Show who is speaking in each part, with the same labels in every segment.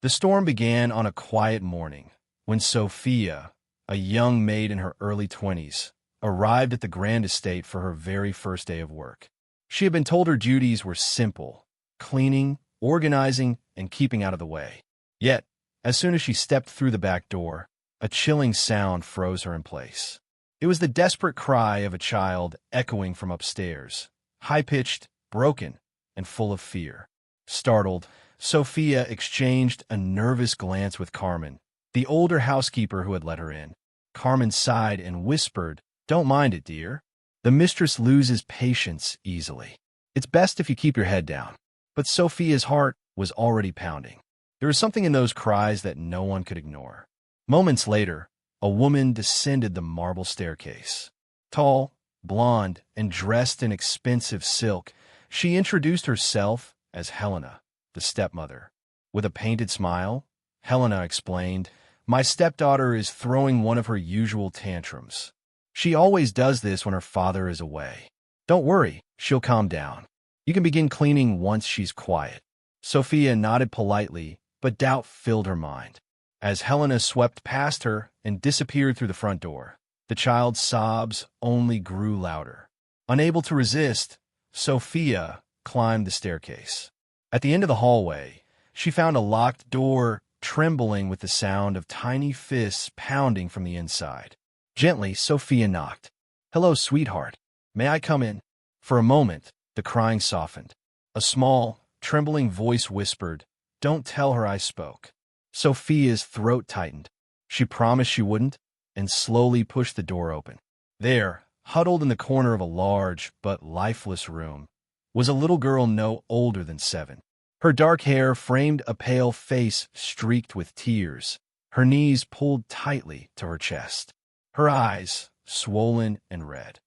Speaker 1: The storm began on a quiet morning when Sophia, a young maid in her early 20s, arrived at the grand estate for her very first day of work. She had been told her duties were simple: cleaning, organizing, and keeping out of the way. Yet, as soon as she stepped through the back door, a chilling sound froze her in place. It was the desperate cry of a child echoing from upstairs, high-pitched, broken, and full of fear. Startled, Sophia exchanged a nervous glance with Carmen, the older housekeeper who had let her in. Carmen sighed and whispered, "Don't mind it, dear. The mistress loses patience easily. It's best if you keep your head down." But Sophia's heart was already pounding. There was something in those cries that no one could ignore. Moments later, a woman descended the marble staircase. Tall, blonde, and dressed in expensive silk, she introduced herself as Helena, the stepmother. With a painted smile, Helena explained, "My stepdaughter is throwing one of her usual tantrums. She always does this when her father is away. Don't worry, she'll calm down. You can begin cleaning once she's quiet." Sophia nodded politely, but doubt filled her mind. As Helena swept past her and disappeared through the front door, the child's sobs only grew louder. Unable to resist, Sophia climbed the staircase. At the end of the hallway, she found a locked door trembling with the sound of tiny fists pounding from the inside. Gently, Sophia knocked. "Hello, sweetheart. May I come in?" For a moment, the crying softened. A small, trembling voice whispered, "Don't tell her I spoke." Sophia's throat tightened. She promised she wouldn't, and slowly pushed the door open. There, huddled in the corner of a large but lifeless room, was a little girl no older than 7. Her dark hair framed a pale face streaked with tears, her knees pulled tightly to her chest. Her eyes, swollen and red,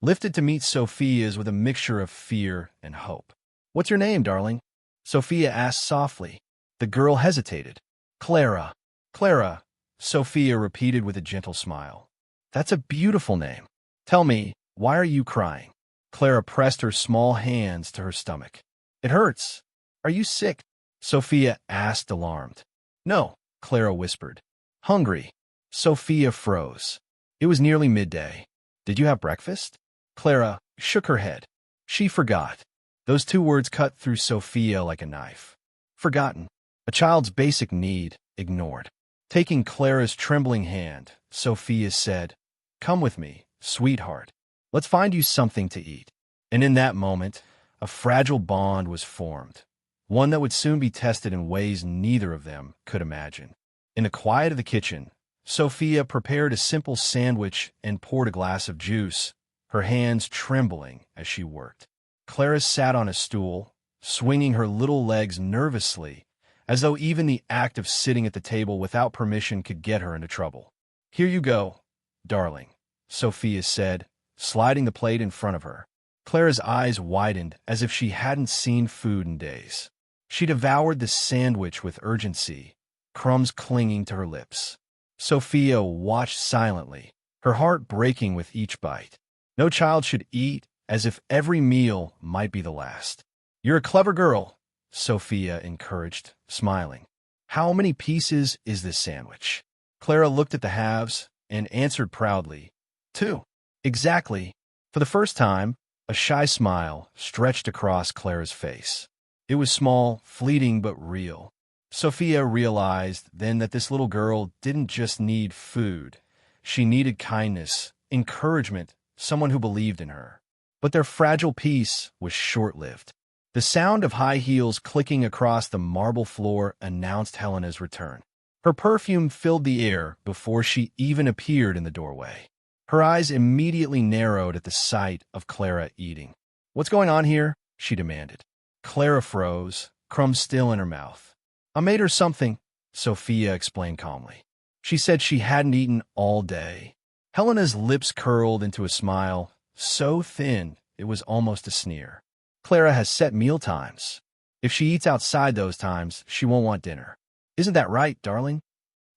Speaker 1: lifted to meet Sophia's with a mixture of fear and hope. "What's your name, darling?" Sophia asked softly. The girl hesitated. "Clara." "Clara," Sophia repeated with a gentle smile. "That's a beautiful name. Tell me, why are you crying?" Clara pressed her small hands to her stomach. "It hurts. Are you sick?" Sophia asked, alarmed. "No," Clara whispered. "Hungry." Sophia froze. It was nearly midday. "Did you have breakfast?" Clara shook her head. She forgot. Those 2 words cut through Sophia like a knife. Forgotten. A child's basic need ignored. Taking Clara's trembling hand, Sophia said, "Come with me, sweetheart. Let's find you something to eat." And in that moment, a fragile bond was formed, one that would soon be tested in ways neither of them could imagine. In the quiet of the kitchen, Sophia prepared a simple sandwich and poured a glass of juice, her hands trembling as she worked. Clara sat on a stool, swinging her little legs nervously, as though even the act of sitting at the table without permission could get her into trouble. "Here you go, darling," Sophia said, sliding the plate in front of her. Clara's eyes widened as if she hadn't seen food in days. She devoured the sandwich with urgency, crumbs clinging to her lips. Sophia watched silently, her heart breaking with each bite. No child should eat as if every meal might be the last. "You're a clever girl," Sophia encouraged, smiling. "How many pieces is this sandwich?" Clara looked at the halves and answered proudly, 2. "Exactly." For the first time, a shy smile stretched across Clara's face. It was small, fleeting, but real. Sophia realized then that this little girl didn't just need food. She needed kindness, encouragement, someone who believed in her. But their fragile peace was short-lived. The sound of high heels clicking across the marble floor announced Helena's return. Her perfume filled the air before she even appeared in the doorway. Her eyes immediately narrowed at the sight of Clara eating. "What's going on here?" she demanded. Clara froze, crumbs still in her mouth. "I made her something," Sophia explained calmly. She said she hadn't eaten all day. Helena's lips curled into a smile, so thin it was almost a sneer. "Clara has set meal times. If she eats outside those times, she won't want dinner. Isn't that right, darling?"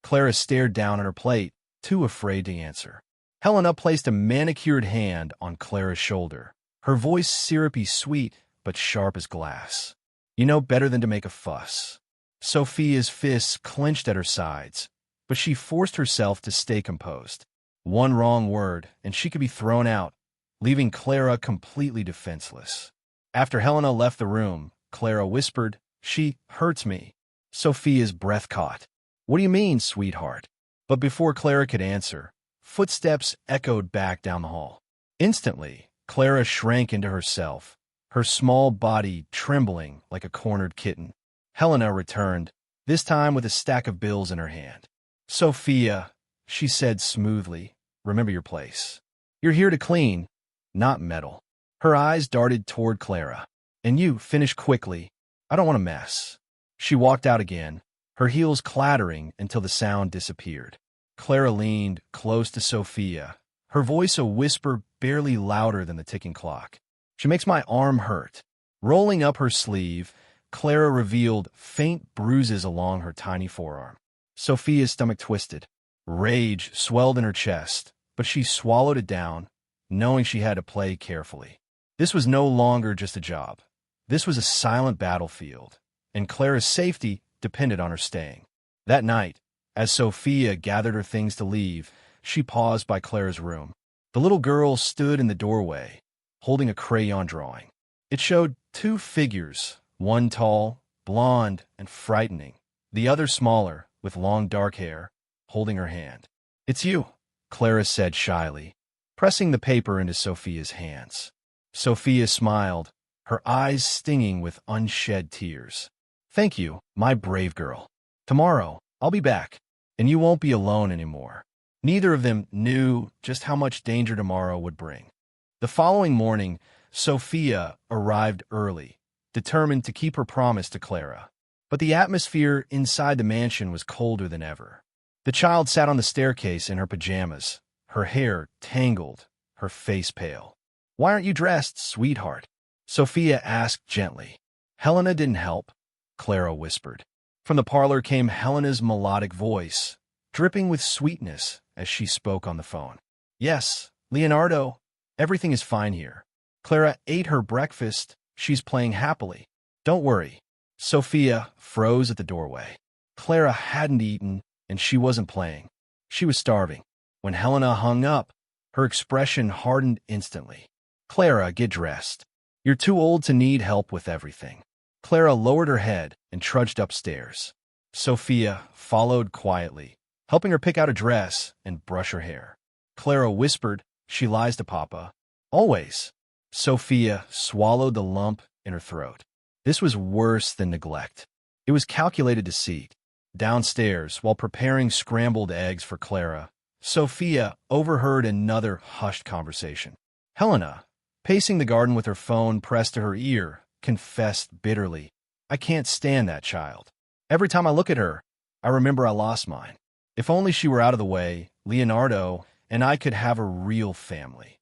Speaker 1: Clara stared down at her plate, too afraid to answer. Helena placed a manicured hand on Clara's shoulder, her voice syrupy sweet but sharp as glass. "You know better than to make a fuss. Sophia's fists clenched at her sides, but she forced herself to stay composed. One wrong word, and she could be thrown out, leaving Clara completely defenseless. After Helena left the room, Clara whispered, "She hurts me." Sophia's breath caught. "What do you mean, sweetheart?" But before Clara could answer, footsteps echoed back down the hall. Instantly, Clara shrank into herself, her small body trembling like a cornered kitten. Helena returned, this time with a stack of bills in her hand. "Sophia," she said smoothly, "remember your place. You're here to clean, not meddle." Her eyes darted toward Clara. "And you, finish quickly. I don't want a mess." She walked out again, her heels clattering until the sound disappeared. Clara leaned close to Sophia, her voice a whisper barely louder than the ticking clock. "She makes my arm hurt." Rolling up her sleeve, Clara revealed faint bruises along her tiny forearm. Sophia's stomach twisted. Rage swelled in her chest, but she swallowed it down, knowing she had to play carefully. This was no longer just a job. This was a silent battlefield, and Clara's safety depended on her staying. That night, as Sophia gathered her things to leave, she paused by Clara's room. The little girl stood in the doorway, holding a crayon drawing. It showed two figures, one tall, blonde, and frightening, the other smaller, with long dark hair, holding her hand. "It's you," Clara said shyly, pressing the paper into Sophia's hands. Sophia smiled, her eyes stinging with unshed tears. "Thank you, my brave girl. Tomorrow, I'll be back, and you won't be alone anymore." Neither of them knew just how much danger tomorrow would bring. The following morning, Sophia arrived early, determined to keep her promise to Clara. But the atmosphere inside the mansion was colder than ever. The child sat on the staircase in her pajamas, her hair tangled, her face pale. "Why aren't you dressed, sweetheart?" Sophia asked gently. "Helena didn't help," Clara whispered. From the parlor came Helena's melodic voice, dripping with sweetness as she spoke on the phone. "Yes, Leonardo, everything is fine here. Clara ate her breakfast. She's playing happily. Don't worry." Sophia froze at the doorway. Clara hadn't eaten, and she wasn't playing. She was starving. When Helena hung up, her expression hardened instantly. "Clara, get dressed. You're too old to need help with everything." Clara lowered her head and trudged upstairs. Sophia followed quietly, helping her pick out a dress and brush her hair. Clara whispered, "She lies to Papa. Always." Sophia swallowed the lump in her throat. This was worse than neglect. It was calculated deceit. Downstairs, while preparing scrambled eggs for Clara, Sophia overheard another hushed conversation. Helena, pacing the garden with her phone pressed to her ear, confessed bitterly, "I can't stand that child. Every time I look at her, I remember I lost mine. If only she were out of the way, Leonardo and I could have a real family."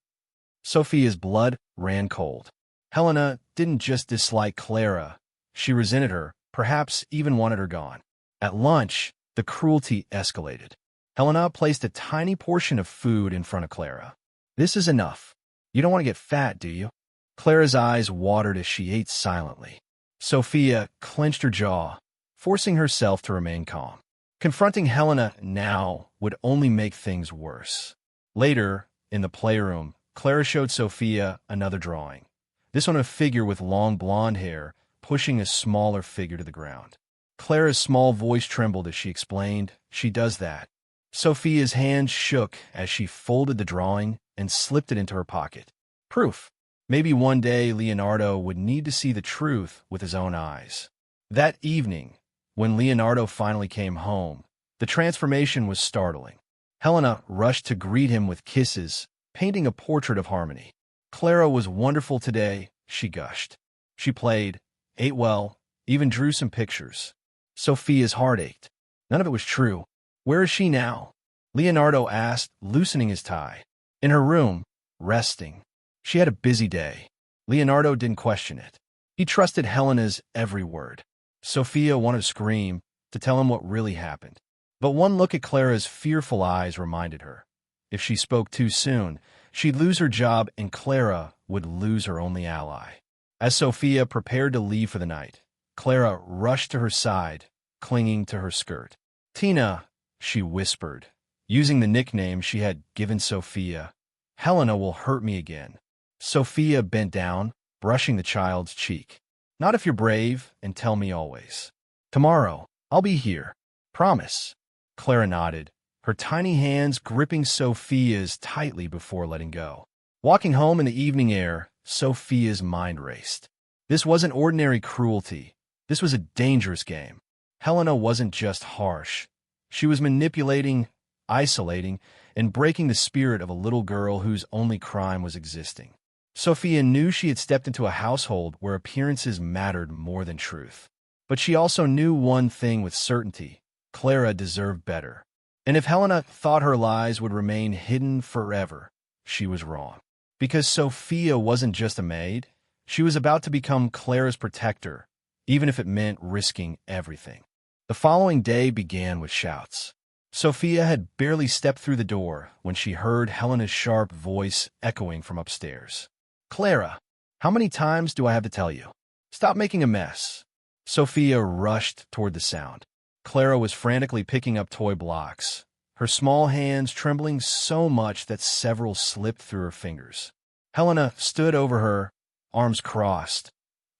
Speaker 1: Sophia's blood ran cold. Helena didn't just dislike Clara. She resented her, perhaps even wanted her gone. At lunch, the cruelty escalated. Helena placed a tiny portion of food in front of Clara. "This is enough. You don't want to get fat, do you?" Clara's eyes watered as she ate silently. Sophia clenched her jaw, forcing herself to remain calm. Confronting Helena now would only make things worse. Later, in the playroom, Clara showed Sophia another drawing. This one a figure with long blonde hair pushing a smaller figure to the ground. Clara's small voice trembled as she explained, "She does that." Sophia's hand shook as she folded the drawing and slipped it into her pocket. Proof. Maybe one day Leonardo would need to see the truth with his own eyes. That evening, when Leonardo finally came home, the transformation was startling. Helena rushed to greet him with kisses, painting a portrait of harmony. "Clara was wonderful today," she gushed. She played, ate well, even drew some pictures. Sophia's heart ached. None of it was true. "Where is she now?" Leonardo asked, loosening his tie. "In her room, resting. She had a busy day." Leonardo didn't question it. He trusted Helena's every word. Sophia wanted to scream, to tell him what really happened. But one look at Clara's fearful eyes reminded her. If she spoke too soon, she'd lose her job and Clara would lose her only ally. As Sophia prepared to leave for the night, Clara rushed to her side, clinging to her skirt. "Tina," she whispered, using the nickname she had given Sophia. "Helena will hurt me again." Sophia bent down, brushing the child's cheek. "Not if you're brave and tell me always." "Tomorrow, I'll be here. Promise." Clara nodded, her tiny hands gripping Sophia's tightly before letting go. Walking home in the evening air, Sophia's mind raced. This wasn't ordinary cruelty. This was a dangerous game. Helena wasn't just harsh. She was manipulating, isolating, and breaking the spirit of a little girl whose only crime was existing. Sophia knew she had stepped into a household where appearances mattered more than truth. But she also knew one thing with certainty: Clara deserved better. And if Helena thought her lies would remain hidden forever, she was wrong. Because Sophia wasn't just a maid, she was about to become Clara's protector, even if it meant risking everything. The following day began with shouts. Sophia had barely stepped through the door when she heard Helena's sharp voice echoing from upstairs. "Clara, how many times do I have to tell you? Stop making a mess." Sophia rushed toward the sound. Clara was frantically picking up toy blocks, her small hands trembling so much that several slipped through her fingers. Helena stood over her, arms crossed,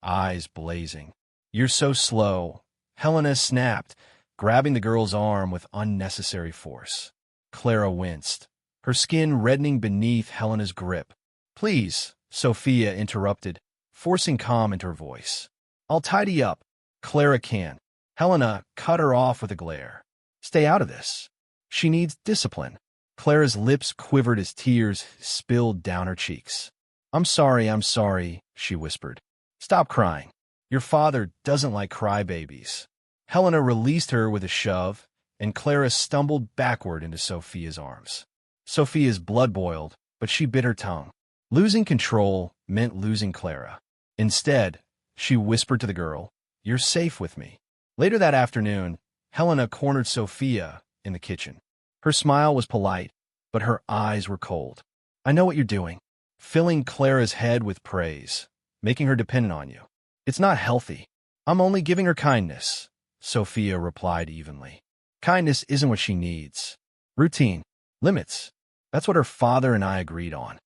Speaker 1: eyes blazing. "You're so slow," Helena snapped, grabbing the girl's arm with unnecessary force. Clara winced, her skin reddening beneath Helena's grip. "Please," Sophia interrupted, forcing calm into her voice. "I'll tidy up." "Clara can't." Helena cut her off with a glare. "Stay out of this. She needs discipline." Clara's lips quivered as tears spilled down her cheeks. I'm sorry, she whispered. "Stop crying. Your father doesn't like crybabies." Helena released her with a shove, and Clara stumbled backward into Sophia's arms. Sophia's blood boiled, but she bit her tongue. Losing control meant losing Clara. Instead, she whispered to the girl, "You're safe with me." Later that afternoon, Helena cornered Sophia in the kitchen. Her smile was polite, but her eyes were cold. "I know what you're doing," filling Clara's head with praise, making her dependent on you. "It's not healthy." "I'm only giving her kindness," Sophia replied evenly. "Kindness isn't what she needs. Routine. Limits. That's what her father and I agreed on."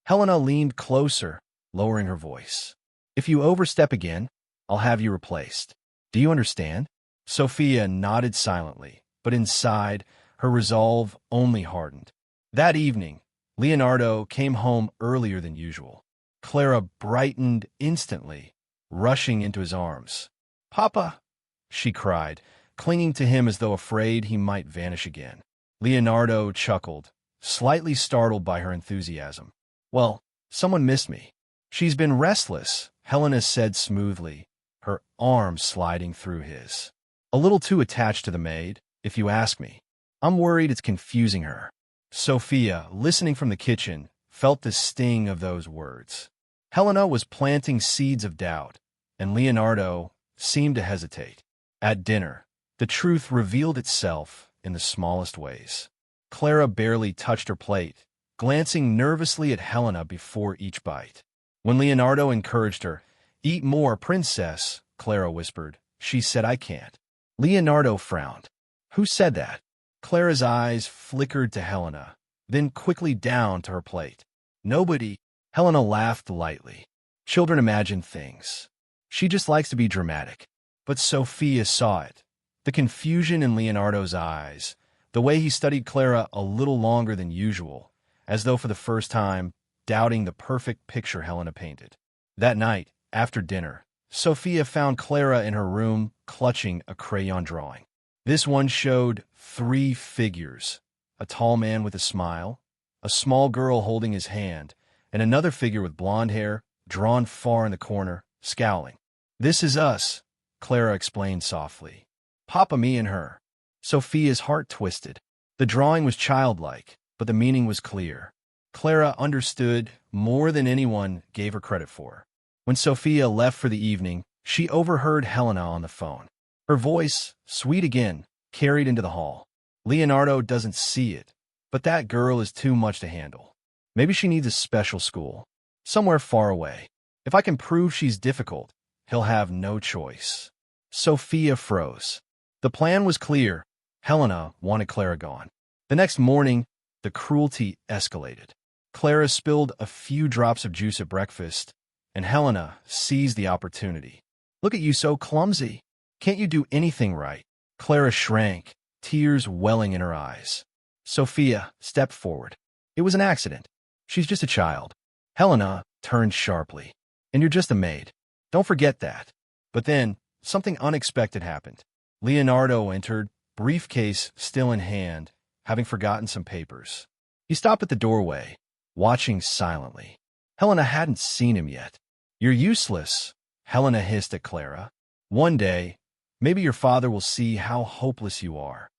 Speaker 1: Helena leaned closer, lowering her voice. "If you overstep again, I'll have you replaced. Do you understand?" Sophia nodded silently, but inside, her resolve only hardened. That evening, Leonardo came home earlier than usual. Clara brightened instantly, rushing into his arms. "Papa!" she cried, clinging to him as though afraid he might vanish again. Leonardo chuckled, slightly startled by her enthusiasm. "Well, someone missed me." "She's been restless," Helena said smoothly, her arm sliding through his. "A little too attached to the maid, if you ask me. I'm worried it's confusing her." Sophia, listening from the kitchen, felt the sting of those words. Helena was planting seeds of doubt, and Leonardo seemed to hesitate. At dinner, the truth revealed itself in the smallest ways. Clara barely touched her plate, glancing nervously at Helena before each bite. When Leonardo encouraged her, "Eat more, princess," Clara whispered. She said, "I can't." Leonardo frowned. "Who said that?" Clara's eyes flickered to Helena, then quickly down to her plate. "Nobody." Helena laughed lightly. "Children imagine things. She just likes to be dramatic." But Sophia saw it. The confusion in Leonardo's eyes, the way he studied Clara a little longer than usual, as though for the first time, doubting the perfect picture Helena painted. That night, after dinner, Sophia found Clara in her room clutching a crayon drawing. This one showed 3 figures: a tall man with a smile, a small girl holding his hand, and another figure with blonde hair, drawn far in the corner, scowling. "This is us," Clara explained softly. "Papa, me, and her." Sophia's heart twisted. The drawing was childlike, but the meaning was clear. Clara understood more than anyone gave her credit for. When Sophia left for the evening, she overheard Helena on the phone. Her voice, sweet again, carried into the hall. "Leonardo doesn't see it, but that girl is too much to handle. Maybe she needs a special school, somewhere far away. If I can prove she's difficult, he'll have no choice." Sophia froze. The plan was clear. Helena wanted Clara gone. The next morning, the cruelty escalated. Clara spilled a few drops of juice at breakfast, and Helena seized the opportunity. "Look at you, so clumsy. Can't you do anything right?" Clara shrank, tears welling in her eyes. Sophia stepped forward. "It was an accident. She's just a child." Helena turned sharply. "And you're just a maid. Don't forget that." But then, something unexpected happened. Leonardo entered, briefcase still in hand, having forgotten some papers. He stopped at the doorway, watching silently. Helena hadn't seen him yet. "You're useless," Helena hissed at Clara. "One day, maybe your father will see how hopeless you are."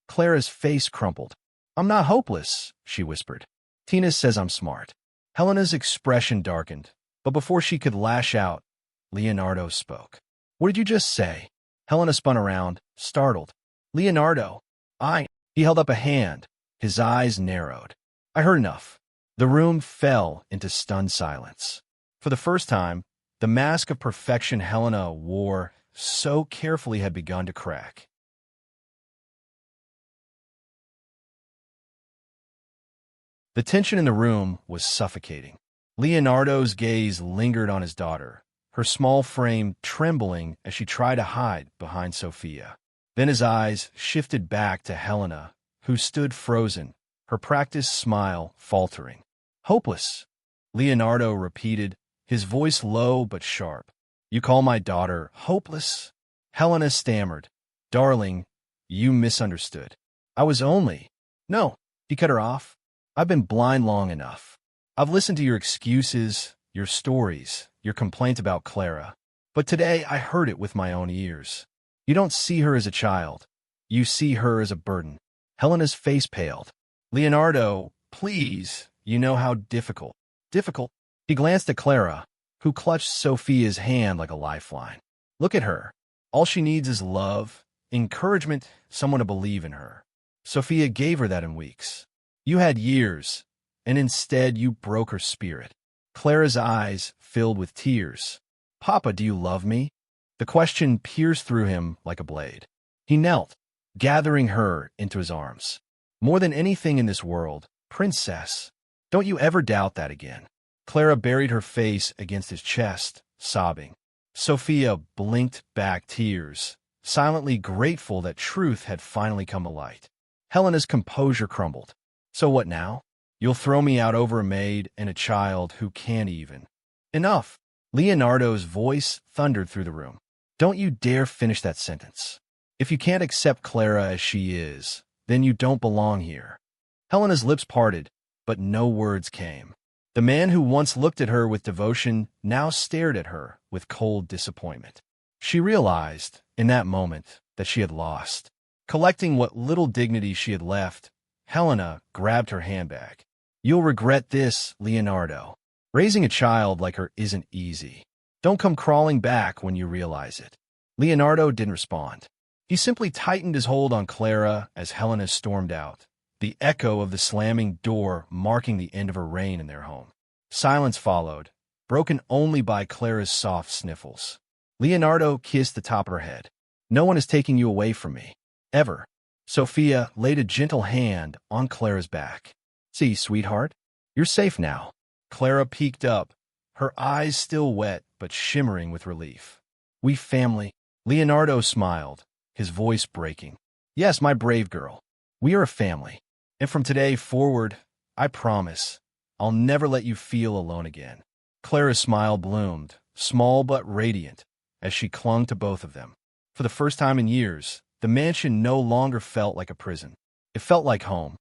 Speaker 1: Clara's face crumpled. "I'm not hopeless," she whispered. "Tina says I'm smart." Helena's expression darkened, but before she could lash out, Leonardo spoke. "What did you just say?" Helena spun around, startled. "Leonardo, He held up a hand. His eyes narrowed. "I heard enough." The room fell into stunned silence. For the first time, the mask of perfection Helena wore so carefully had begun to crack. The tension in the room was suffocating. Leonardo's gaze lingered on his daughter, her small frame trembling as she tried to hide behind Sophia. Then his eyes shifted back to Helena, who stood frozen, her practiced smile faltering. "Hopeless," Leonardo repeated, his voice low but sharp. "You call my daughter hopeless?" Helena stammered. "Darling, you misunderstood. I was only—" "No," he cut her off. "I've been blind long enough. I've listened to your excuses, your stories, your complaint about Clara. But today I heard it with my own ears. You don't see her as a child. You see her as a burden." Helena's face paled. "Leonardo, please, you know how difficult." "Difficult?" He glanced at Clara, who clutched Sophia's hand like a lifeline. "Look at her. All she needs is love, encouragement, someone to believe in her. Sophia gave her that in weeks. You had years, and instead you broke her spirit." Clara's eyes filled with tears. "Papa, do you love me?" The question pierced through him like a blade. He knelt, gathering her into his arms. "More than anything in this world, princess, don't you ever doubt that again." Clara buried her face against his chest, sobbing. Sophia blinked back tears, silently grateful that truth had finally come to light. Helena's composure crumbled. "So what now? You'll throw me out over a maid and a child who can't even—" "Enough!" Leonardo's voice thundered through the room. "Don't you dare finish that sentence. If you can't accept Clara as she is, then you don't belong here." Helena's lips parted, but no words came. The man who once looked at her with devotion now stared at her with cold disappointment. She realized, in that moment, that she had lost. Collecting what little dignity she had left, Helena grabbed her handbag. "You'll regret this, Leonardo. Raising a child like her isn't easy. Don't come crawling back when you realize it." Leonardo didn't respond. He simply tightened his hold on Clara as Helena stormed out, the echo of the slamming door marking the end of her reign in their home. Silence followed, broken only by Clara's soft sniffles. Leonardo kissed the top of her head. "No one is taking you away from me. Ever." Sophia laid a gentle hand on Clara's back. "See, sweetheart, you're safe now." Clara peeked up, her eyes still wet but shimmering with relief. "We family." Leonardo smiled, his voice breaking. "Yes, my brave girl. We are a family. And from today forward, I promise, I'll never let you feel alone again." Clara's smile bloomed, small but radiant, as she clung to both of them. For the first time in years, the mansion no longer felt like a prison. It felt like home.